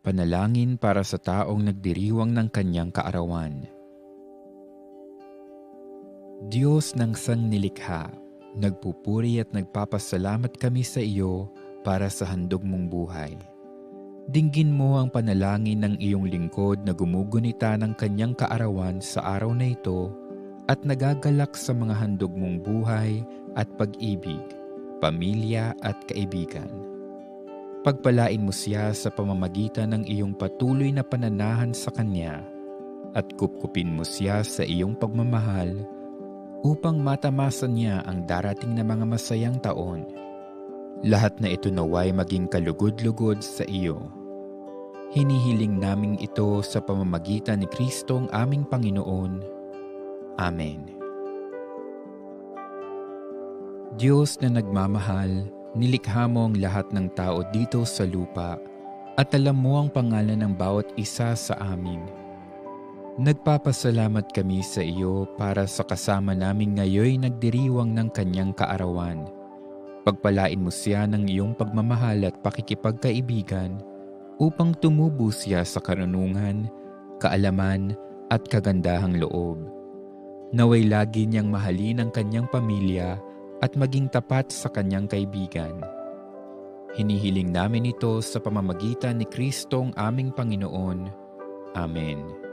Panalangin para sa taong nagdiriwang ng kanyang kaarawan. Diyos ng sangnilikha, nagpupuri at nagpapasalamat kami sa iyo para sa handog mong buhay. Dinggin mo ang panalangin ng iyong lingkod na gumugunita ng kanyang kaarawan sa araw na ito at nagagalak sa mga handog mong buhay at pag-ibig, pamilya at kaibigan. Pagpalain mo siya sa pamamagitan ng iyong patuloy na pananahan sa kanya at kupkupin mo siya sa iyong pagmamahal upang matamasan niya ang darating na mga masayang taon. Lahat na ito naway maging kalugod-lugod sa iyo. Hinihiling namin ito sa pamamagitan ni Kristong aming Panginoon. Amen. Diyos na nagmamahal, nilikha mo ang lahat ng tao dito sa lupa at alam mo ang pangalan ng bawat isa sa amin. Nagpapasalamat kami sa iyo para sa kasama namin ngayoy nagdiriwang ng kanyang kaarawan. Pagpalain mo siya ng iyong pagmamahal at pakikipagkaibigan upang tumubo siya sa karunungan, kaalaman at kagandahang loob. Naway lagi niyang mahalin ang kanyang pamilya at maging tapat sa kanyang kaibigan. Hinihiling namin ito sa pamamagitan ni Kristong aming Panginoon. Amen.